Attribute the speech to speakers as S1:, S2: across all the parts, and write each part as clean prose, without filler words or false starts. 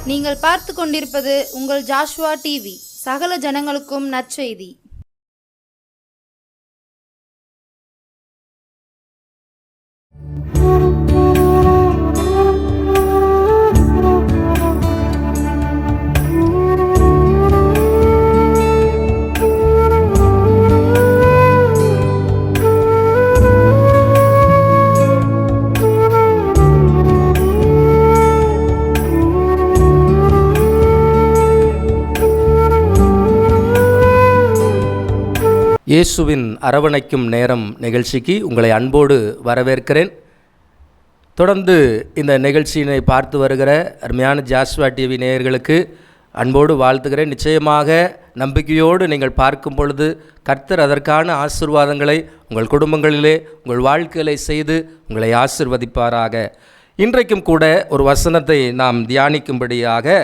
S1: நீங்கள் பார்த்து கொண்டிருப்பது உங்கள் ஜாஷ்வா டிவி. சகல ஜனங்களுக்கும் நற்செய்தி.
S2: இயேசுவின் அரவணைக்கும் நேரம் நிகழ்ச்சிக்கு உங்களை அன்போடு வரவேற்கிறேன். தொடர்ந்து இந்த நிகழ்ச்சியினை பார்த்து வருகிற அருமையான ஜாஷ்வா டிவி நேயர்களுக்கு அன்போடு வாழ்த்துகிறேன். நிச்சயமாக நம்பிக்கையோடு நீங்கள் பார்க்கும் பொழுது கர்த்தர் அதற்கான ஆசீர்வாதங்களை உங்கள் குடும்பங்களிலே உங்கள் வாழ்க்கையிலே செய்து உங்களை ஆசீர்வதிப்பாராக. இன்றைக்கும் கூட ஒரு வசனத்தை நாம் தியானிக்கும்படியாக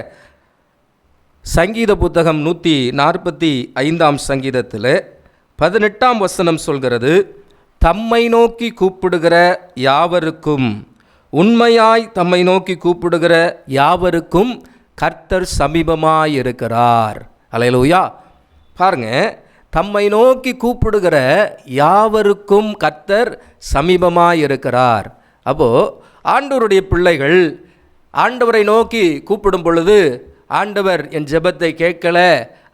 S2: சங்கீத புத்தகம் 145 சங்கீதத்தில் 18 வசனம் சொல்கிறது, தம்மை நோக்கி கூப்பிடுகிற யாவருக்கும், உண்மையாய் தம்மை நோக்கி கூப்பிடுகிற யாவருக்கும் கர்த்தர் சமீபமாயிருக்கிறார். அல்லேலூயா. பாருங்க, தம்மை நோக்கி கூப்பிடுகிற யாவருக்கும் கர்த்தர் சமீபமாயிருக்கிறார். அப்போது ஆண்டவருடைய பிள்ளைகள் ஆண்டவரை நோக்கி கூப்பிடும் பொழுது ஆண்டவர் என் ஜெபத்தை கேட்கல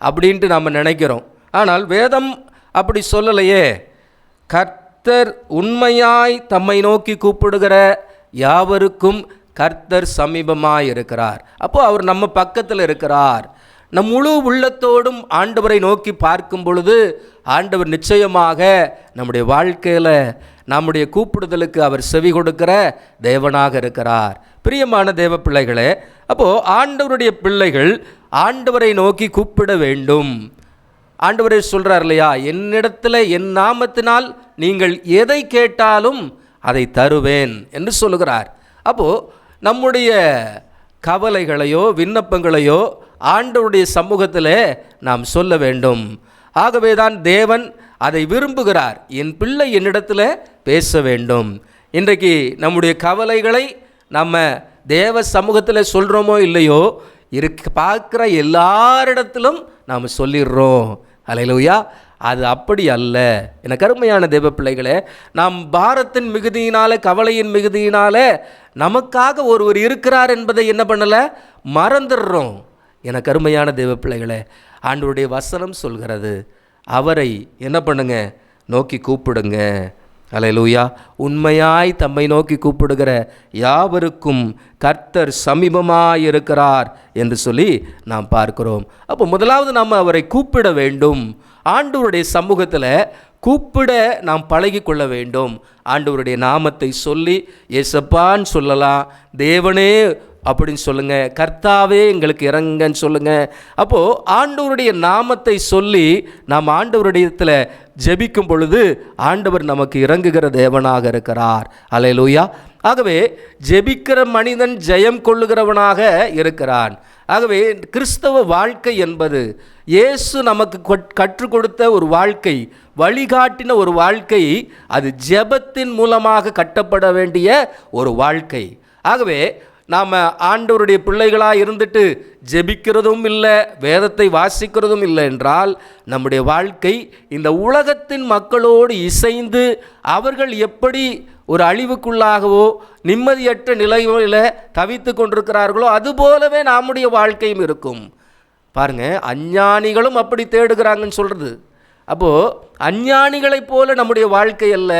S2: அப்படின்ட்டு நாம் நினைக்கிறோம். ஆனால் வேதம் அப்படி சொல்லலையே. கர்த்தர் உண்மையாய் தம்மை நோக்கி கூப்பிடுகிற யாவருக்கும் கர்த்தர் சமீபமாய் இருக்கிறார். அப்போது அவர் நம்ம பக்கத்தில் இருக்கிறார். நம் முழு உள்ளத்தோடும் ஆண்டவரை நோக்கி பார்க்கும் பொழுது ஆண்டவர் நிச்சயமாக நம்முடைய வாழ்க்கையில் நம்முடைய கூப்பிடுதலுக்கு அவர் செவி கொடுக்கிற தேவனாக இருக்கிறார். பிரியமான தேவ பிள்ளைகளே, அப்போது ஆண்டவருடைய பிள்ளைகள் ஆண்டவரை நோக்கி கூப்பிட வேண்டும். ஆண்டவரே சொல்கிறார் இல்லையா, என்னிடத்தில் என் நாமத்தினால் நீங்கள் எதை கேட்டாலும் அதை தருவேன் என்று சொல்லுகிறார். அப்போது நம்முடைய கவலைகளையோ விண்ணப்பங்களையோ ஆண்டவருடைய சமூகத்தில் நாம் சொல்ல வேண்டும். ஆகவே தான் தேவன் அதை விரும்புகிறார். என் பிள்ளை என்னிடத்தில் பேச வேண்டும். இன்றைக்கு நம்முடைய கவலைகளை நம்ம தேவ சமூகத்தில் சொல்கிறோமோ இல்லையோ, பார்க்குற எல்லாரிடத்திலும் நாம் சொல்லிடுறோம். அல்லேலூயா. அது அப்படி அல்ல. எனக்கு அருமையான தேவ பிள்ளைகளே, நாம் பாரத்தின் மிகுதியினால, கவலையின் மிகுதியினால நமக்காக ஒருவர் இருக்கிறார் என்பதை என்ன பண்ணலை, மறந்துடுறோம். எனக்கு அருமையான தேவ பிள்ளைகளே, ஆண்டவருடைய வசனம் சொல்கிறது, அவரை என்ன பண்ணுங்க, நோக்கி கூப்பிடுங்க. அல்லேலூயா. உண்மையாய் தம்மை நோக்கி கூப்பிடுகிற யாவருக்கும் கர்த்தர் சமீபமாயிருக்கிறார் என்று சொல்லி நாம் பார்க்கிறோம். அப்போ முதலாவது நாம் அவரை கூப்பிட வேண்டும். ஆண்டவருடைய சமூகத்தில் கூப்பிட நாம் பழகி கொள்ள வேண்டும். ஆண்டவருடைய நாமத்தை சொல்லி ஏசப்பான்னு சொல்லலாம், தேவனே அப்படின்னு சொல்லுங்கள், கர்த்தாவே எங்களுக்கு இறங்கன்னு சொல்லுங்கள். அப்போது ஆண்டவருடைய நாமத்தை சொல்லி நாம் ஆண்டவருடையத்தில் ஜெபிக்கும் பொழுது ஆண்டவர் நமக்கு இறங்குகிற தேவனாக இருக்கிறார். அல்லேலூயா. ஆகவே ஜெபிக்கிற மனிதன் ஜெயம் கொள்ளுகிறவனாக இருக்கிறான். ஆகவே கிறிஸ்தவ வாழ்க்கை என்பது இயேசு நமக்கு கற்றுக் கொடுத்த ஒரு வாழ்க்கை, வழிகாட்டின ஒரு வாழ்க்கை. அது ஜெபத்தின் மூலமாக கட்டப்பட வேண்டிய ஒரு வாழ்க்கை. ஆகவே நாம் ஆண்டவருடைய பிள்ளைகளாக இருந்துட்டு ஜெபிக்கிறதும் இல்லை, வேதத்தை வாசிக்கிறதும் இல்லை என்றால் நம்முடைய வாழ்க்கை இந்த உலகத்தின் மக்களோடு இசைந்து அவர்கள் எப்படி ஒரு அழிவுக்குள்ளாகவோ நிம்மதியற்ற நிலையில் தவித்து கொண்டிருக்கிறார்களோ அதுபோலவே நம்முடைய வாழ்க்கையும் இருக்கும். பாருங்கள், அஞ்ஞானிகளும் அப்படி தேடுகிறாங்கன்னு சொல்கிறது. அப்போது அஞ்ஞானிகளைப் போல நம்முடைய வாழ்க்கை அல்ல.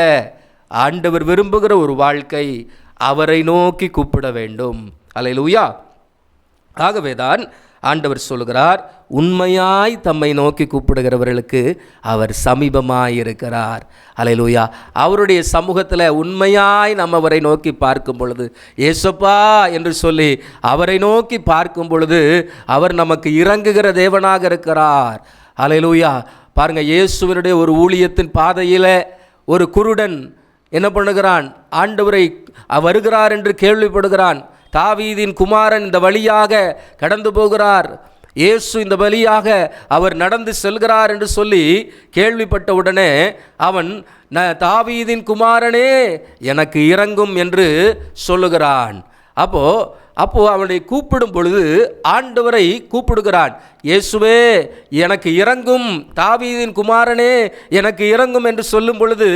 S2: ஆண்டவர் விரும்புகிற ஒரு வாழ்க்கை, அவரை நோக்கி கூப்பிட வேண்டும். அல்லேலூயா. ஆகவே தான் ஆண்டவர் சொல்கிறார், உண்மையாய் தம்மை நோக்கி கூப்பிடுகிறவர்களுக்கு அவர் சமீபமாயிருக்கிறார். அல்லேலூயா. அவருடைய சமூகத்தில் உண்மையாய் நம்ம அவரை நோக்கி பார்க்கும் பொழுது, ஏசப்பா என்று சொல்லி அவரை நோக்கி பார்க்கும் பொழுது அவர் நமக்கு இறங்குகிற தேவனாக இருக்கிறார். அல்லேலூயா. பாருங்கள், இயேசுவினுடைய ஒரு ஊழியத்தின் பாதையில் ஒரு குருடன் என்ன பண்ணுகிறான், ஆண்டவரை வருகிறார் என்று கேள்விப்படுகிறான். தாவீதின் குமாரன் இந்த வழியாக கடந்து போகிறார், இயேசு இந்த வழியாக அவர் நடந்து செல்கிறார் என்று சொல்லி கேள்விப்பட்ட உடனே அவன் தாவீதின் குமாரனே எனக்கு இறங்கும் என்று சொல்லுகிறான். அப்போ அவனை கூப்பிடும் பொழுது ஆண்டவரை கூப்பிடுகிறான். இயேசுவே எனக்கு இறங்கும், தாவீதின் குமாரனே எனக்கு இறங்கும் என்று சொல்லும் பொழுது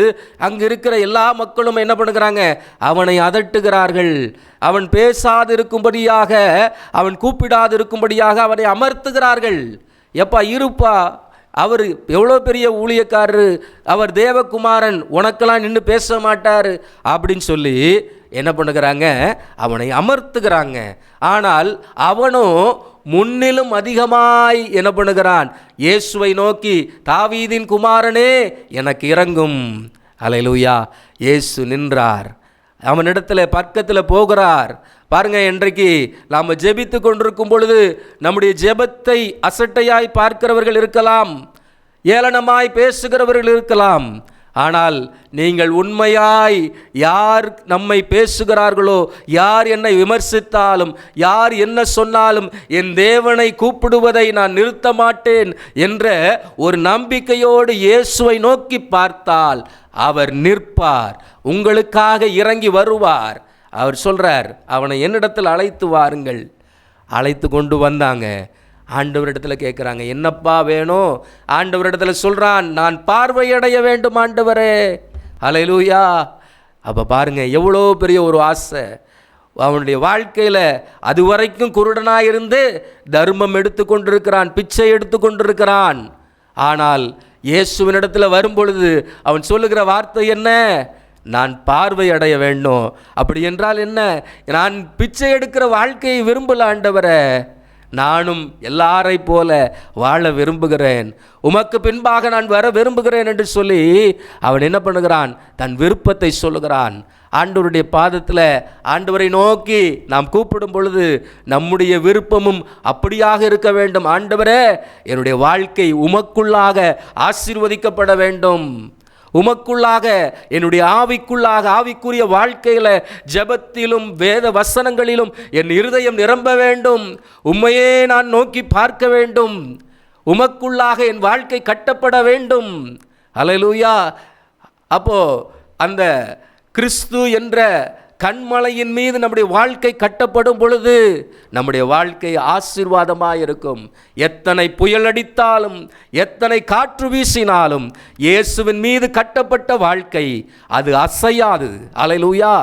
S2: அங்கு இருக்கிற எல்லா மக்களும் என்ன பண்ணுகிறாங்க? அவனை அதட்டுகிறார்கள். அவன் பேசாதிருக்கும்படியாக, அவன் கூப்பிடாதிருக்கும்படியாக அவனை அமர்த்துகிறார்கள். எப்பா இருப்பா, அவர் எவ்வளோ பெரிய ஊழியக்காரரு, அவர் தேவகுமாரன், உனக்கெல்லாம் நின்று பேச மாட்டார் அப்படின்னு சொல்லி என்ன பண்ணுகிறாங்க? அவனை அமர்த்துகிறாங்க. ஆனால் அவனும் முன்னிலும் அதிகமாய் என்ன பண்ணுகிறான்? இயேசுவை நோக்கி, தாவீதின் குமாரனே எனக்கு இறங்கும். அல்லேலூயா. இயேசு நின்றார், அவனிடத்தில் பக்கத்தில் போகிறார். பாருங்க, இன்றைக்கு நாம் ஜெபித்து கொண்டிருக்கும் பொழுது நம்முடைய ஜெபத்தை அசட்டையாய் பார்க்கிறவர்கள் இருக்கலாம், ஏளனமாய் பேசுகிறவர்கள் இருக்கலாம். ஆனால் நீங்கள் உண்மையாய் யார் நம்மை பேசுகிறார்களோ, யார் என்னை விமர்சித்தாலும், யார் என்ன சொன்னாலும் என் தேவனை கூப்பிடுவதை நான் நிறுத்த மாட்டேன் என்ற ஒரு நம்பிக்கையோடு இயேசுவை நோக்கி பார்த்தால் அவர் நிற்பார், உங்களுக்காக இறங்கி வருவார். அவர் சொல்கிறார், அவனை என்னிடத்தில் அழைத்து வாருங்கள். அழைத்து கொண்டு வந்தாங்க. ஆண்டவரிடத்தில் கேட்குறாங்க, என்னப்பா வேணும்? ஆண்டவரிடத்தில் சொல்கிறான், நான் பார்வையடைய வேண்டும் ஆண்டவரே. அல்லேலூயா. அப்போ பாருங்கள், எவ்வளோ பெரிய ஒரு ஆசை அவனுடைய வாழ்க்கையில். அதுவரைக்கும் குருடனாக இருந்து தர்மம் எடுத்து கொண்டிருக்கிறான், பிச்சை எடுத்து கொண்டிருக்கிறான். ஆனால் இயேசுவினிடத்தில் வரும்பொழுது அவன் சொல்லுகிற வார்த்தை என்ன? நான் பார்வை அடைய வேண்டும். அப்படி என்றால் என்ன? நான் பிச்சை எடுக்கிற வாழ்க்கையை விரும்பல ஆண்டவரே, நானும் எல்லாரை போல வாழ விரும்புகிறேன், உமக்கு பின்பாக நான் வர விரும்புகிறேன் என்று சொல்லி அவன் என்ன பண்ணுகிறான்? தன் விருப்பத்தை சொல்லுகிறான். ஆண்டவருடைய பாதத்தில் ஆண்டவரை நோக்கி நாம் கூப்பிடும் பொழுது நம்முடைய விருப்பமும் அப்படியாக இருக்க வேண்டும். ஆண்டவரே, என்னுடைய வாழ்க்கை உமக்குள்ளாக ஆசீர்வதிக்கப்பட வேண்டும், உமக்குள்ளாக, என்னுடைய ஆவிக்குள்ளாக, ஆவிக்குரிய வாழ்க்கையில் ஜெபத்திலும் வேத வசனங்களிலும் என் இருதயம் நிரம்ப வேண்டும், உம்மையே நான் நோக்கி பார்க்க வேண்டும், உமக்குள்ளாக என் வாழ்க்கை கட்டப்பட வேண்டும். அல்லேலூயா. அப்போ அந்த கிறிஸ்து என்ற கண்மலையின் மீது நம்முடைய வாழ்க்கை கட்டப்படும் பொழுது நம்முடைய வாழ்க்கை ஆசீர்வாதமாக இருக்கும். எத்தனை புயல் அடித்தாலும், எத்தனை காற்று வீசினாலும் இயேசுவின் மீது கட்டப்பட்ட வாழ்க்கை அது அசையாது. அல்லேலூயா.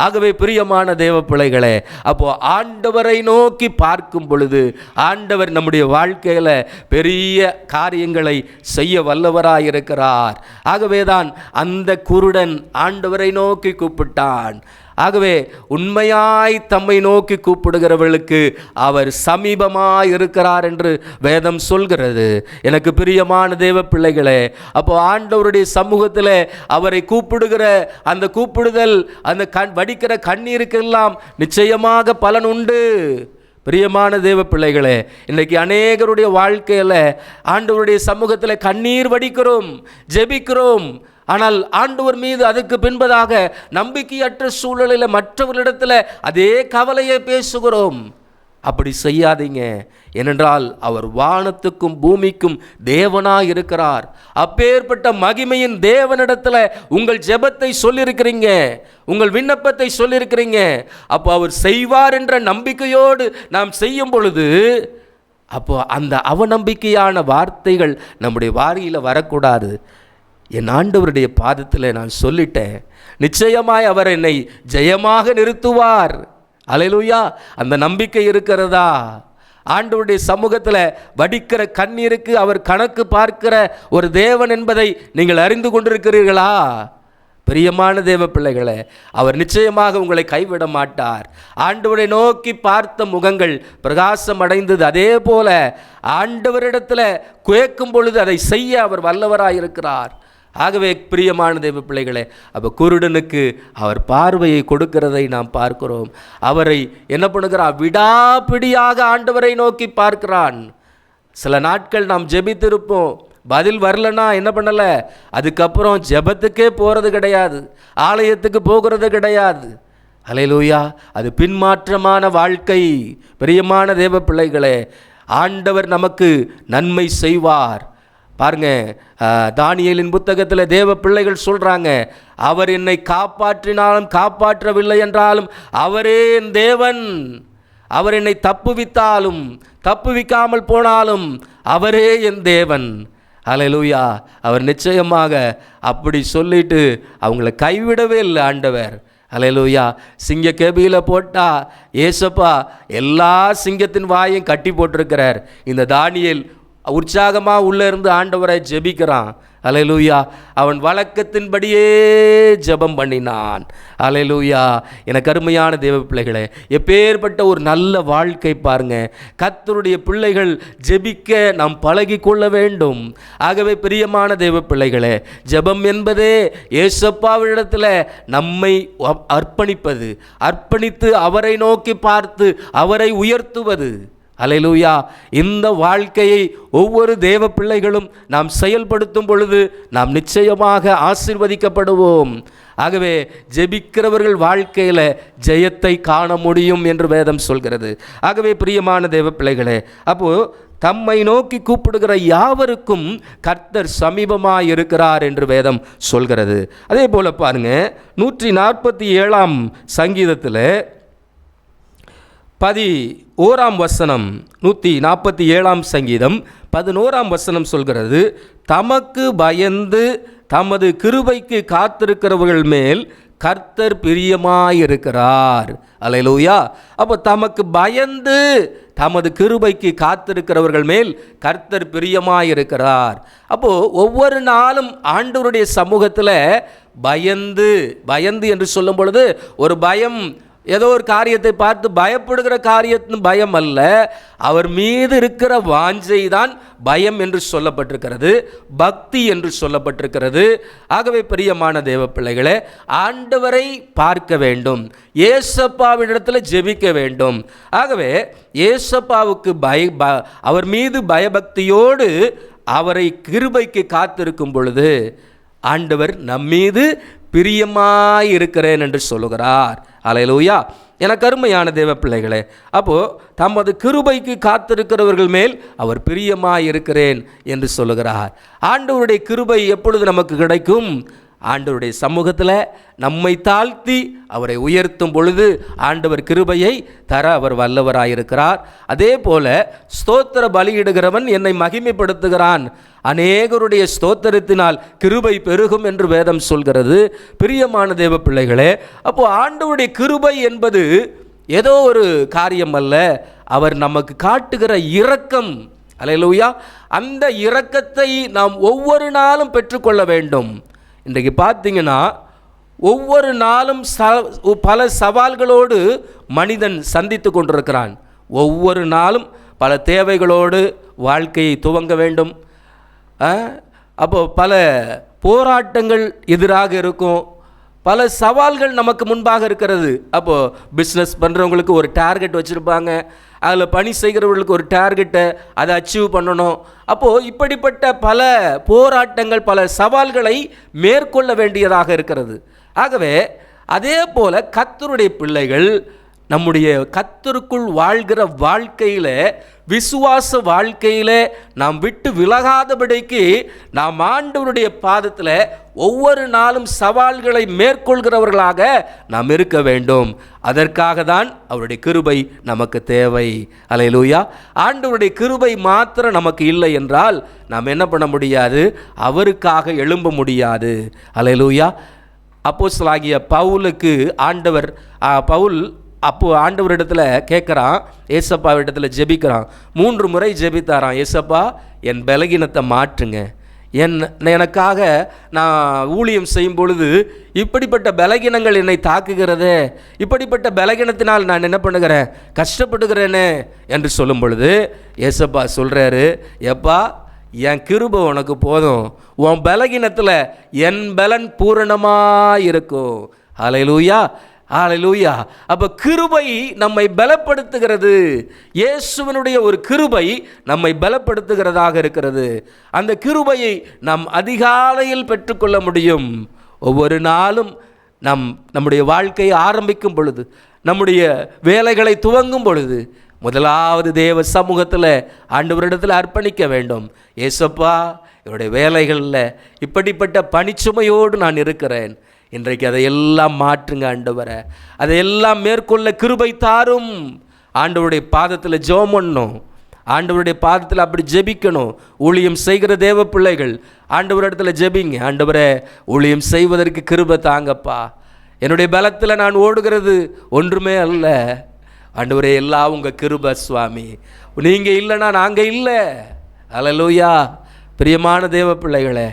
S2: ஆகவே பிரியமான தேவ பிள்ளைகளே, அப்போ ஆண்டவரை நோக்கி பார்க்கும் பொழுது ஆண்டவர் நம்முடைய வாழ்க்கையில் பெரிய காரியங்களை செய்ய வல்லவராயிருக்கிறார். ஆகவேதான் அந்த குருடன் ஆண்டவரை நோக்கி கூப்பிட்டான். ஆகவே உண்மையாய் தம்மை நோக்கி கூப்பிடுகிறவர்களுக்கு அவர் சமீபமாய் இருக்கிறார் என்று வேதம் சொல்கிறது. எனக்கு பிரியமான தேவ பிள்ளைகளே, அப்போ ஆண்டவருடைய சமூகத்தில் அவரை கூப்பிடுகிற அந்த கூப்பிடுதல், அந்த வடிக்கிற கண்ணீருக்கெல்லாம் நிச்சயமாக பலன் உண்டு. பிரியமான தேவ பிள்ளைகளே, இன்றைக்கு அநேகருடைய வாழ்க்கையில் ஆண்டவருடைய சமூகத்தில் கண்ணீர் வடிக்கிறோம், ஜெபிக்கிறோம். ஆனால் ஆண்டவர் மீது அதுக்கு பின்பதாக நம்பிக்கையற்ற சூழலில் மற்றவர்களிடத்தில் அதே கவலையை பேசுகிறோம். அப்படி செய்யாதீங்க. ஏனென்றால் அவர் வானத்துக்கும் பூமிக்கும் தேவனாய் இருக்கிறார். அப்பேற்பட்ட மகிமையின் தேவனிடத்தில் உங்கள் ஜெபத்தை சொல்லியிருக்கிறீங்க, உங்கள் விண்ணப்பத்தை சொல்லியிருக்கிறீங்க. அப்போ அவர் செய்வார் என்ற நம்பிக்கையோடு நாம் செய்யும் பொழுது அப்போ அந்த அவநம்பிக்கையான வார்த்தைகள் நம்முடைய வாரியில் வரக்கூடாது. என் ஆண்டவருடைய பாதத்தில் நான் சொல்லிட்டேன், நிச்சயமாய் அவர் என்னை ஜெயமாக நிறுத்துவார். அல்லேலூயா. அந்த நம்பிக்கை இருக்கிறதா? ஆண்டவருடைய சமூகத்தில் வடிக்கிற கண்ணீருக்கு அவர் கணக்கு பார்க்கிற ஒரு தேவன் என்பதை நீங்கள் அறிந்து கொண்டிருக்கிறீர்களா? பிரியமான தேவ பிள்ளைகளே, அவர் நிச்சயமாக உங்களை கைவிட மாட்டார். ஆண்டவரை நோக்கி பார்த்த முகங்கள் பிரகாசம் அடைந்தது. அதே போல ஆண்டவரிடத்தில் கேட்கும் பொழுது அதை செய்ய அவர் வல்லவராயிருக்கிறார். ஆகவே பிரியமான தேவ பிள்ளைகளே, அப்போ குருடனுக்கு அவர் பார்வையை கொடுக்கிறதை நாம் பார்க்கிறோம். அவரை என்ன பண்ணுகிறார்? விடாப்பிடியாக ஆண்டவரை நோக்கி பார்க்கிறான். சில நாட்கள் நாம் ஜெபித்திருப்போம், பதில் வரலன்னா என்ன பண்ணலை, அதுக்கப்புறம் ஜெபத்துக்கே போகிறது கிடையாது, ஆலயத்துக்கு போகிறது கிடையாது. அல்லேலூயா. அது பின்மாற்றமான வாழ்க்கை. பிரியமான தேவ பிள்ளைகளே, ஆண்டவர் நமக்கு நன்மை செய்வார். பாருங்க, தானியேலின் புத்தகத்தில் தேவ பிள்ளைகள் சொல்கிறாங்க, அவர் என்னை காப்பாற்றினாலும் காப்பாற்றவில்லை என்றாலும் அவரே என் தேவன், அவர் என்னை தப்புவித்தாலும் தப்புவிக்காமல் போனாலும் அவரே என் தேவன். அல்லேலூயா. அவர் நிச்சயமாக அப்படி சொல்லிட்டு அவங்கள கைவிடவே இல்லை ஆண்டவர். அல்லேலூயா. சிங்க கேபியில் போட்டால் ஏசப்பா எல்லா சிங்கத்தின் வாயையும் கட்டி போட்டிருக்கிறார். இந்த தானியேல் உற்சாகமாக உள்ளே இருந்து ஆண்டவரை ஜெபிக்கிறான். அல்லேலூயா. அவன் வழக்கத்தின்படியே ஜெபம் பண்ணினான். அல்லேலூயா. எனக்கு அருமையான தேவ பிள்ளைகளே, எப்பேற்பட்ட ஒரு நல்ல வாழ்க்கை பாருங்க. கர்த்தருடைய பிள்ளைகள் ஜெபிக்க நாம் பழகி கொள்ள வேண்டும். ஆகவே பிரியமான தேவ பிள்ளைகளே, ஜெபம் என்பதே இயேசுப்பாவிடத்தில் நம்மை அர்ப்பணிப்பது, அர்ப்பணித்து அவரை நோக்கி பார்த்து அவரை உயர்த்துவது. அல்லேலூயா. இந்த வாழ்க்கையை ஒவ்வொரு தேவ பிள்ளைகளும் நாம் செயல்படுத்தும் பொழுது நாம் நிச்சயமாக ஆசீர்வதிக்கப்படுவோம். ஆகவே ஜெபிக்கிறவர்கள் வாழ்க்கையில் ஜெயத்தை காண முடியும் என்று வேதம் சொல்கிறது. ஆகவே பிரியமான தேவ பிள்ளைகளே, அப்போது தம்மை நோக்கி கூப்பிடுகிற யாவருக்கும் கர்த்தர் சமீபமாக இருக்கிறார் என்று வேதம் சொல்கிறது. அதே போல் பாருங்க, 147 சங்கீதத்தில் 11 147 சங்கீதம் 11 சொல்கிறது, தமக்கு பயந்து தமது கிருபைக்கு காத்திருக்கிறவர்கள் மேல் கர்த்தர் பிரியமாயிருக்கிறார். அல்லேலூயா. அப்போ தமக்கு பயந்து தமது கிருபைக்கு காத்திருக்கிறவர்கள் மேல் கர்த்தர் பிரியமாயிருக்கிறார். அப்போது ஒவ்வொரு நாளும் ஆண்டவருடைய சமூகத்தில் பயந்து பயந்து என்று சொல்லும் பொழுது ஒரு பயம், ஏதோ ஒரு காரியத்தை பார்த்து பயப்படுகிற காரியத்தின் பயம் அல்ல, அவர் மீது இருக்கிற வாஞ்சை தான் பயம் என்று சொல்லப்பட்டிருக்கிறது, பக்தி என்று சொல்லப்பட்டிருக்கிறது. ஆகவே பிரியமான தேவ பிள்ளைகளே, ஆண்டவரை பார்க்க வேண்டும், ஏசப்பாவிடத்தில் ஜெபிக்க வேண்டும். ஆகவே ஏசப்பாவுக்கு அவர் மீது பயபக்தியோடு அவரை கிருபைக்கு காத்திருக்கும் பொழுது ஆண்டவர் நம்மீது பிரியமாயிருக்கிறேன் என்று சொல்லுகிறார். அல்லேலூயா. எனக்கு அருமையான தேவ பிள்ளைகளே, அப்போது தமது கிருபைக்கு காத்திருக்கிறவர்கள் மேல் அவர் பிரியமாயிருக்கிறேன் என்று சொல்லுகிறார். ஆண்டவருடைய கிருபை எப்பொழுது நமக்கு கிடைக்கும்? ஆண்டவருடைய சமூகத்தில் நம்மை தாழ்த்தி அவரை உயர்த்தும் பொழுது ஆண்டவர் கிருபையை தர அவர் வல்லவராயிருக்கிறார். அதே போல ஸ்தோத்திர பலியிடுகிறவன் என்னை மகிமைப்படுத்துகிறான், அநேகருடைய ஸ்தோத்திரத்தினால் கிருபை பெருகும் என்று வேதம் சொல்கிறது. பிரியமான தேவ பிள்ளைகளே, அப்போது ஆண்டவருடைய கிருபை என்பது ஏதோ ஒரு காரியம் அல்ல, அவர் நமக்கு காட்டுகிற இரக்கம். அல்லேலூயா. அந்த இரக்கத்தை நாம் ஒவ்வொரு நாளும் பெற்றுக்கொள்ள வேண்டும். இன்றைக்கு பார்த்தீங்கன்னா ஒவ்வொரு நாளும் பல சவால்களோடு மனிதன் சந்தித்து கொண்டிருக்கிறான். ஒவ்வொரு நாளும் பல தேவைகளோடு வாழ்க்கையை துவங்க வேண்டும். அப்போது பல போராட்டங்கள் எதிராக இருக்கும், பல சவால்கள் நமக்கு முன்பாக இருக்கிறது. அப்போது பிஸ்னஸ் பண்ணுறவங்களுக்கு ஒரு டார்கெட் வச்சுருப்பாங்க, அதில் பணி செய்கிறவர்களுக்கு ஒரு டார்கெட்டை அதை அச்சீவ் பண்ணணும். அப்போது இப்படிப்பட்ட பல போராட்டங்கள், பல சவால்களை மேற்கொள்ள வேண்டியதாக இருக்கிறது. ஆகவே அதே போல் கர்த்தருடைய பிள்ளைகள் நம்முடைய கர்த்தருக்குள் வாழ்கிற வாழ்க்கையில், விசுவாச வாழ்க்கையில் நாம் விட்டு விலகாதபடிக்கு நாம் ஆண்டவருடைய பாதத்தில் ஒவ்வொரு நாளும் சவால்களை மேற்கொள்கிறவர்களாக நாம் இருக்க வேண்டும். அதற்காக தான் அவருடைய கிருபை நமக்கு தேவை. அல்லேலூயா. ஆண்டவருடைய கிருபை மாத்திரம் நமக்கு இல்லை என்றால் நாம் என்ன பண்ண முடியாது? அவருக்காக எழும்ப முடியாது. அல்லேலூயா. அப்போஸ்தலனாகிய பவுலுக்கு பவுல் ஆண்டவரிடத்தில் கேட்குறான், ஏசப்பாவிடத்தில் ஜெபிக்கிறான். 3 முறை ஜெபித்தாரான். ஏசப்பா, என் பலகீனத்தை மாற்றுங்க, எனக்காக நான் ஊழியம் செய்யும் பொழுது இப்படிப்பட்ட பலகீனங்கள் என்னை தாக்குகிறதே, இப்படிப்பட்ட பலகீனத்தினால் நான் என்ன பண்ணுகிறேன், கஷ்டப்படுகிறேனே என்று சொல்லும் பொழுது ஏசப்பா சொல்கிறாரு, எப்பா, என் கிருபை உனக்கு போதும், உன் பலகீனத்தில் என் பலன் பூரணமாக இருக்கும். அல்லேலூயா. ஹல்லேலூயா. அப்போ கிருபை நம்மை பலப்படுத்துகிறது. இயேசுவினுடைய ஒரு கிருபை நம்மை பலப்படுத்துகிறதாக இருக்கிறது. அந்த கிருபையை நாம் அதிகாலையில் பெற்றுக்கொள்ள முடியும். ஒவ்வொரு நாளும் நம்முடைய வாழ்க்கையை ஆரம்பிக்கும் பொழுது, நம்முடைய வேலைகளை துவங்கும் பொழுது முதலாவது தேவ சமூகத்தில் ஆண்டவரிடத்தில் அர்ப்பணிக்க வேண்டும். ஏசப்பா, என்னுடைய வேலைகளில் இப்படிப்பட்ட பணிச்சுமையோடு நான் இருக்கிறேன். இன்றைக்கு அதையெல்லாம் மாற்றுங்க ஆண்டவரே. அதையெல்லாம் மேற்கொள்ள கிருபை தாரும். ஆண்டவருடைய பாதத்தில் ஜெபம் பண்ணணும். ஆண்டவருடைய பாதத்தில் அப்படி ஜெபிக்கணும். ஊழியம் செய்கிற தேவ பிள்ளைகள் ஆண்டவரிடத்தில் ஜெபிங்க. ஆண்டவரே, ஊழியம் செய்வதற்கு கிருபை தாங்கப்பா. என்னுடைய பலத்தில் நான் ஓடுகிறது ஒன்றுமே அல்ல. ஆண்டவரே, எல்லாம் உங்கள் கிருபை சுவாமி. நீங்கள் இல்லைனா நாங்கள் இல்லை. அல்லேலூயா. பிரியமான தேவ பிள்ளைகளே,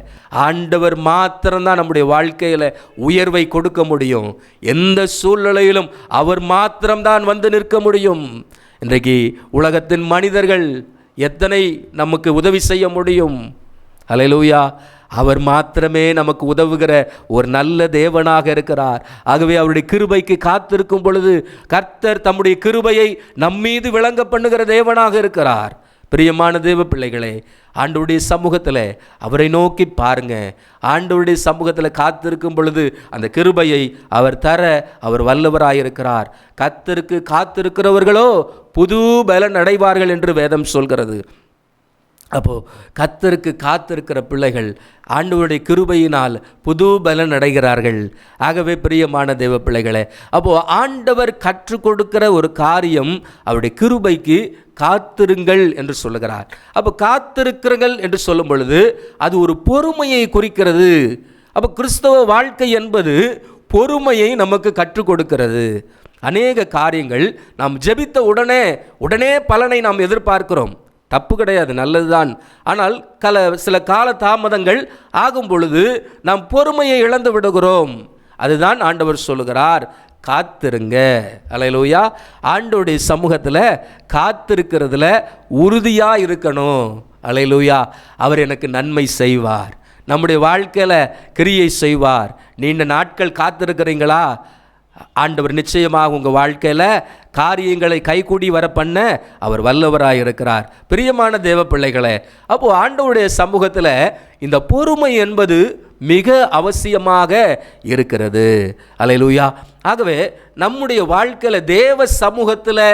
S2: ஆண்டவர் மாத்திரம்தான் நம்முடைய வாழ்க்கையில் உயர்வை கொடுக்க முடியும். எந்த சூழ்நிலையிலும் அவர் மாத்திரம்தான் வந்து நிற்க முடியும். இன்றைக்கு உலகத்தின் மனிதர்கள் எத்தனை நமக்கு உதவி செய்ய முடியும்? அல்லேலூயா. அவர் மாத்திரமே நமக்கு உதவுகிற ஒரு நல்ல தேவனாக இருக்கிறார். ஆகவே அவருடைய கிருபைக்கு காத்திருக்கும் பொழுது கர்த்தர் தம்முடைய கிருபையை நம்மீது விளங்க பண்ணுகிற தேவனாக இருக்கிறார். பிரியமான தேவ பிள்ளைகளே, ஆண்டவருடைய சமூகத்தில் அவரை நோக்கி பாருங்க. ஆண்டவருடைய சமூகத்தில் காத்திருக்கும் பொழுது அந்த கிருபையை அவர் தர அவர் வல்லவராயிருக்கிறார். கர்த்தருக்கு காத்திருக்கிறவர்களோ புது பலன் அடைவார்கள் என்று வேதம் சொல்கிறது. அப்போது கர்த்தருக்கு காத்திருக்கிற பிள்ளைகள் ஆண்டவருடைய கிருபையினால் புது பலன் அடைகிறார்கள். ஆகவே பிரியமான தேவ பிள்ளைகளே, அப்போது ஆண்டவர் கற்றுக் கொடுக்கிற ஒரு காரியம் அவருடைய கிருபைக்கு காத்திருங்கள் என்று சொல்லுகிறார். அப்போ காத்திருக்கிறீர்கள் என்று சொல்லும் பொழுது அது ஒரு பொறுமையை குறிக்கிறது. அப்போ கிறிஸ்தவ வாழ்க்கை என்பது பொறுமையை நமக்கு கற்றுக் கொடுக்கிறது. அநேக காரியங்கள் நாம் ஜெபித்த உடனே பலனை நாம் எதிர்பார்க்கிறோம். தப்பு கிடையாது, நல்லதுதான். ஆனால் சில கால தாமதங்கள் ஆகும் பொழுது நாம் பொறுமையை இழந்து விடுகிறோம். அதுதான் ஆண்டவர் சொல்லுகிறார், காத்திருங்க. அல்லேலூயா. ஆண்டவருடைய சமூகத்தில் காத்திருக்கிறதுல உறுதியாக இருக்கணும். அல்லேலூயா. அவர் எனக்கு நன்மை செய்வார், நம்முடைய வாழ்க்கையில் கிரியை செய்வார். நீண்ட நாட்கள் காத்திருக்கிறீங்களா? ஆண்டவர் நிச்சயமாக உங்கள் வாழ்க்கையில் காரியங்களை கைகூடி வர பண்ண அவர் வல்லவராக இருக்கிறார். பிரியமான தேவ பிள்ளைகளே, அப்போது ஆண்டவருடைய சமூகத்தில் இந்த பொறுமை என்பது மிக அவசியமாக இருக்கிறது. அல்லேலூயா. ஆகவே நம்முடைய வாழ்க்கையில் தேவ சமூகத்தில்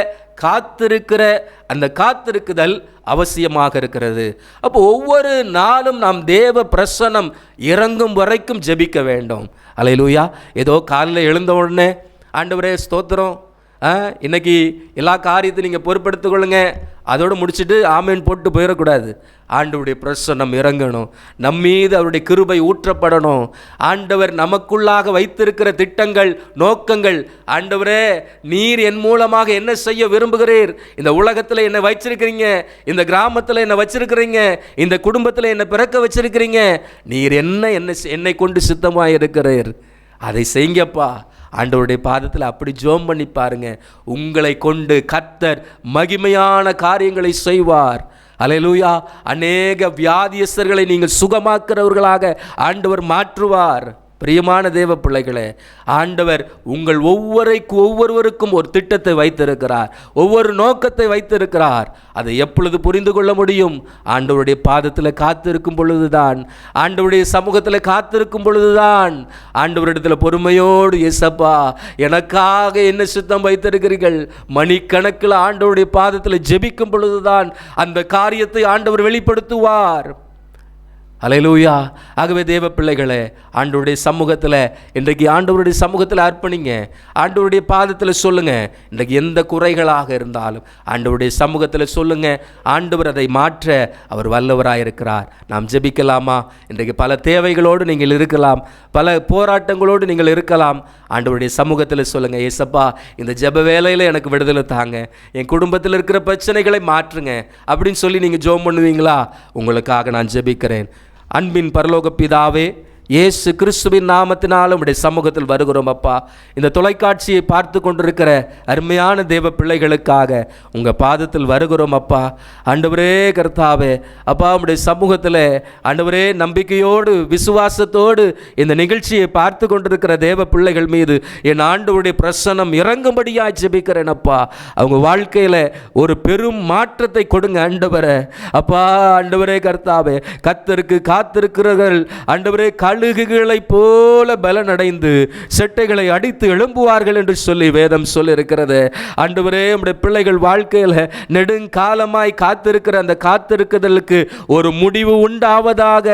S2: காத்திருக்கிற அந்த காத்திருக்குதல் அவசியமாக இருக்கிறது. அப்போ ஒவ்வொரு நாளும் நாம் தேவ பிரசன்னம் இறங்கும் வரைக்கும் ஜெபிக்க வேண்டும். அல்லேலூயா. ஏதோ காலையில் எழுந்த உடனே ஆண்டவரே ஸ்தோத்திரம், இன்னைக்கு எல்லா காரியத்தையும் நீங்கள் பொறுப்பெடுத்துக் கொள்ளுங்க, அதோடு முடிச்சுட்டு ஆமேன் போட்டு போயிடக்கூடாது. ஆண்டவருடைய பிரசன்னம் இறங்கணும், நம்மீது அவருடைய கிருபை ஊற்றப்படணும். ஆண்டவர் நமக்குள்ளாக வைத்திருக்கிற திட்டங்கள், நோக்கங்கள், ஆண்டவரே நீர் என் மூலமாக என்ன செய்ய விரும்புகிறீர்? இந்த உலகத்தில் என்னை வச்சிருக்கிறீங்க, இந்த கிராமத்தில் என்னை வச்சிருக்கிறீங்க, இந்த குடும்பத்தில் என்னை பிறக்க வச்சிருக்கிறீங்க. நீர் என்னை கொண்டு சித்தமாக இருக்கிறீர், அதை செய்யுங்கப்பா. ஆண்டவருடைய பாதத்தில் அப்படி ஜெபம் பண்ணி பாருங்க. உங்களை கொண்டு கர்த்தர் மகிமையான காரியங்களை செய்வார். அல்லேலூயா. அநேக வியாதியஸ்தர்களை நீங்கள் சுகமாக்குறவர்களாக ஆண்டவர் மாற்றுவார். பிரியமான தேவ பிள்ளைகளே, ஆண்டவர் உங்கள் ஒவ்வொருவருக்கும் ஒரு திட்டத்தை வைத்திருக்கிறார், ஒவ்வொரு நோக்கத்தை வைத்திருக்கிறார். அதை எப்பொழுது புரிந்து கொள்ள முடியும்? ஆண்டவருடைய பாதத்தில் காத்திருக்கும் பொழுதுதான், ஆண்டவருடைய சமூகத்தில் காத்திருக்கும் பொழுதுதான். ஆண்டவரிடத்தில் பொறுமையோடு, இயேசப்பா எனக்காக என்ன சித்தம் வைத்திருக்கிறீர்கள், மணிக்கணக்கில் ஆண்டவருடைய பாதத்தில் ஜெபிக்கும் பொழுதுதான் அந்த காரியத்தை ஆண்டவர் வெளிப்படுத்துவார். அல்லேலூயா. ஆகவே தேவ பிள்ளைகளே, ஆண்டவருடைய சமூகத்தில் இன்றைக்கு ஆண்டவருடைய சமூகத்தில் அர்ப்பணிங்க. ஆண்டவருடைய பாதத்தில் சொல்லுங்கள். இன்றைக்கு எந்த குறைகளாக இருந்தாலும் ஆண்டவருடைய சமூகத்தில் சொல்லுங்கள். ஆண்டவர் அதை மாற்ற அவர் வல்லவராக இருக்கிறார். நாம் ஜெபிக்கலாமா? இன்றைக்கு பல தேவைகளோடு நீங்கள் இருக்கலாம், பல போராட்டங்களோடு நீங்கள் இருக்கலாம். ஆண்டவருடைய சமூகத்தில் சொல்லுங்கள், ஏசப்பா இந்த ஜெப வேலையில் எனக்கு விடுதலை தாங்க, என் குடும்பத்தில் இருக்கிற பிரச்சனைகளை மாற்றுங்க அப்படின்னு சொல்லி நீங்கள் ஜெபம் பண்ணுவீங்களா? உங்களுக்காக நான் ஜெபிக்கிறேன். அன்பின் பரலோக பிதாவே, இயேசு கிறிஸ்துவின் நாமத்தினாலும் உடைய சமூகத்தில் வருகிறோம் அப்பா. இந்த தொலைக்காட்சியை பார்த்து கொண்டிருக்கிற அருமையான தேவ பிள்ளைகளுக்காக உங்கள் பாதத்தில் வருகிறோம் அப்பா. ஆண்டவரே கர்த்தாவே, அப்பா உடைய சமூகத்தில் ஆண்டவரே நம்பிக்கையோடு விசுவாசத்தோடு இந்த நிகழ்ச்சியை பார்த்து கொண்டிருக்கிற தேவ பிள்ளைகள் மீது என் ஆண்டவருடைய பிரசன்னம் இறங்கும்படியாக ஜெபிக்கிறேன் அப்பா. அவங்க வாழ்க்கையில் ஒரு பெரும் மாற்றத்தை கொடுங்க ஆண்டவரே. அப்பா ஆண்டவரே கர்த்தாவே, கர்த்தருக்கு காத்திருக்கிறவர்கள் ஆண்டவரே கழுகுகளைப் போல பலனடைந்து செட்டைகளை அடித்து எழும்புவார்கள் என்று சொல்லி வேதம் சொல்லியிருக்கிறது. ஆண்டவரே, நம்முடைய பிள்ளைகள் வாழ்க்கையில் நெடுங்காலமாய் காத்திருக்கிற அந்த காத்திருக்குதலுக்கு ஒரு முடிவு உண்டாவதாக.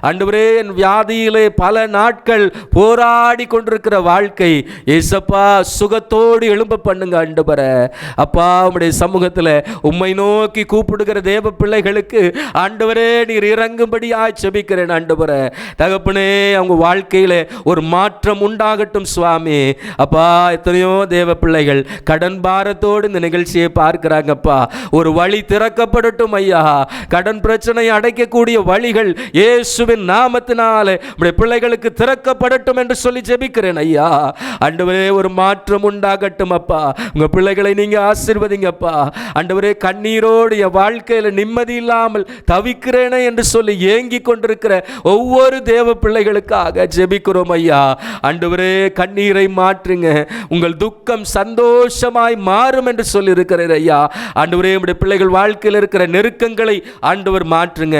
S2: ஆண்டவரே, என் வியாதியிலே பல நாட்கள் போராடி கொண்டிருக்கிற வாழ்க்கை ஏசப்பா சுகத்தோடு எழும்ப பண்ணுங்க ஆண்டவரே. அப்பா, உம்முடைய சமூகத்தில் உம்மை நோக்கி கூப்பிடுகிற தேவ பிள்ளைகளுக்கு ஆண்டவரே நீர் இறங்கும்படியாய் ஜெபிக்கிறேன் ஆண்டவரே. தகப்பனே, அவங்க வாழ்க்கையில ஒரு மாற்றம் உண்டாகட்டும் சுவாமி. அப்பா, எத்தனையோ தேவ பிள்ளைகள் கடன் பாரத்தோடு இந்த நிகழ்ச்சியை பார்க்கிறாங்கப்பா. ஒரு வழி திறக்கப்படட்டும் ஐயா. கடன் பிரச்சனையை அடைக்கக்கூடிய வழிகள் இயேசுவின் நாமத்தினாலே உம்முடைய பிள்ளைகளுக்கு திறக்கப்படட்டும் என்று சொல்லி ஜெபிக்கிறேன் ஐயா. ஆண்டவரே, ஒரு மாற்றம் உண்டாகட்டும் அப்பா. உங்க பிள்ளைகளை நீங்க ஆசீர்வதிங்கப்பா. ஆண்டவரே, கண்ணீரோடு என் வாழ்க்கையில் நிம்மதி இல்லாமல் தவிக்கிறேனே என்று சொல்லி ஏங்கி கொண்டிருக்கிற ஒவ்வொரு தேவ பிள்ளைகளுக்காக ஜெபிக்கிறோம் ஐயா. ஆண்டவரே, கண்ணீரை மாற்றுங்க. உங்கள் துக்கம் சந்தோஷமாய் மாறும் என்று சொல்லி இருக்கிறேன் ஐயா. ஆண்டவரே, நம்முடைய பிள்ளைகள் வாழ்க்கையில் இருக்கிற நெருக்கங்களை ஆண்டவர் மாற்றுங்க.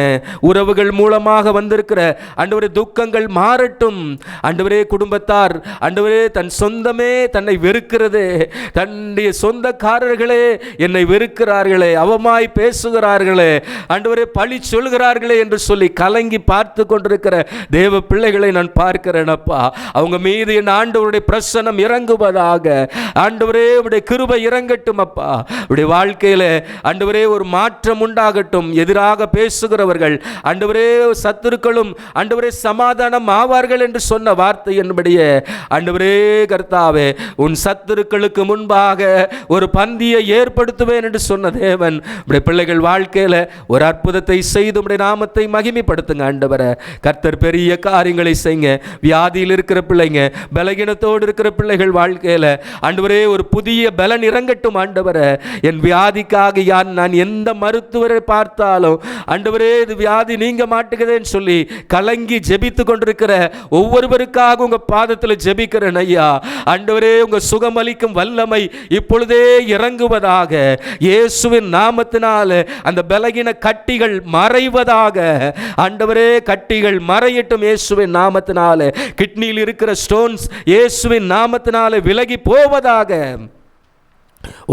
S2: உறவுகள் மூலமாக வந்திருக்கிற ஆண்டவரே துக்கங்கள் மாறட்டும். ஆண்டவரே, குடும்பத்தார் ஆண்டவரே தன் சொந்தமே தன்னை வெறுக்கிறது, தன்னுடைய சொந்தக்காரர்களே என்னை வெறுக்கிறார்களே, அவமாய் பேசுகிறார்களே, ஆண்டவரே பழி சொல்கிறார்களே என்று சொல்லி கலங்கி பார்த்து கொண்டிருக்கிற தேவ பிள்ளைகளை நான் பார்க்கிறேன் அப்பா. அவங்க மீது என் ஆண்டவருடைய பிரசன்னம் இறங்குவதாக. ஆண்டவரே, உடைய கிருபை இறங்கட்டும் அப்பா. உடைய வாழ்க்கையில ஆண்டவரே ஒரு மாற்றம் உண்டாகட்டும். எதிராக பேசுகிறவர்கள் ஆண்டவரே சத்துருக்களும் ஆண்டவரே சமாதானம் ஆவார்கள் என்று சொன்ன வார்த்தை என்னுடைய ஆண்டவரே கர்த்தாவே, உன் சத்துருக்களுக்கு முன்பாக ஒரு பந்தியை ஏற்படுத்துவேன் என்று சொன்ன தேவன் உடைய பிள்ளைகள் வாழ்க்கையில ஒரு அற்புதத்தை செய்து உடைய நாமத்தை மகிமைப்படுத்துங்க ஆண்டவரே. கர்த்தர் பெரிய காரியங்களை செய்யுங்க. வியாதியில் இருக்கிற பிள்ளைங்க, பலகீனத்தோடு இருக்கிற பிள்ளைகள் வாழ்க்கையில ஆண்டவரே ஒரு புதிய பலன் இறங்கட்டும் ஆண்டவரே. என் வியாதிக்காக நான் எந்த மருத்துவரை பார்த்தாலும் ஆண்டவரே இது வியாதி நீங்க மாட்டுகிறேன்னு சொல்லி கலங்கி ஜெபித்து கொண்டிருக்கிற ஒவ்வொருவருக்காக உங்க பாதத்தில் ஜெபிக்கிறேன் ஐயா. ஆண்டவரே, உங்க சுகமளிக்கும் வல்லமை இப்பொழுதே இறங்குவதாக. இயேசுவின் நாமத்தினால அந்த பலகீன கட்டிகள் மறைவதாக. ஆண்டவரே, கட்டிகள் மறையட்டும் இயேசுவின் நாமத்தினால. கிட்னியில் இருக்கிற ஸ்டோன்ஸ் இயேசுவின் நாமத்தினால விலகி போவதாக.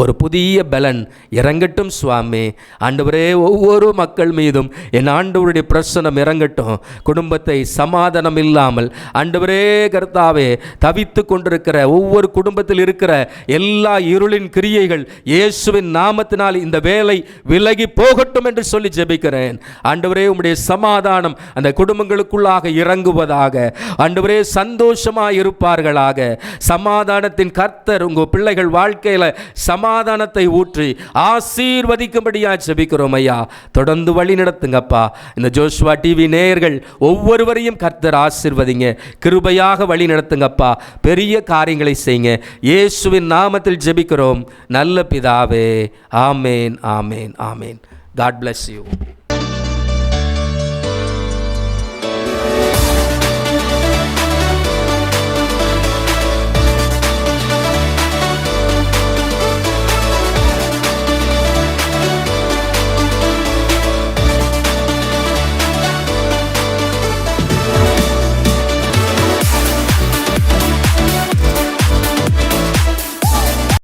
S2: ஒரு புதிய பலன் இறங்கட்டும் சுவாமி. ஆண்டவரே, ஒவ்வொரு மக்கள் மீதும் என் ஆண்டவருடைய பிரசன்னம் இறங்கட்டும். குடும்பத்தை சமாதானம் இல்லாமல் ஆண்டவரே கர்த்தாவே தவித்து கொண்டிருக்கிற ஒவ்வொரு குடும்பத்தில் இருக்கிற எல்லா இருளின் கிரியைகள் இயேசுவின் நாமத்தினால் இந்த வேலை விலகி போகட்டும் என்று சொல்லி ஜெபிக்கிறேன். ஆண்டவரே, உம்முடைய சமாதானம் அந்த குடும்பங்களுக்குள்ளாக இறங்குவதாக. ஆண்டவரே, சந்தோஷமாய் இருப்பார்களாக. சமாதானத்தின் கர்த்தர் உங்கள் பிள்ளைகள் வாழ்க்கையில் சமாதானத்தை ஊற்றி ஆசீர்வதிக்கும்படியா ஜெபிக்கிறோம் ஐயா. தொடர்ந்து வழி நடத்துங்கப்பா. இந்த ஜோஷுவா டிவி நேயர்கள் ஒவ்வொருவரையும் கர்த்தர் ஆசீர்வதிங்க. கிருபையாக வழி நடத்துங்கப்பா. பெரிய காரியங்களை செய்யுங்க. இயேசுவின் நாமத்தில் ஜெபிக்கிறோம் நல்ல பிதாவே. ஆமேன், ஆமேன், ஆமேன். God bless you.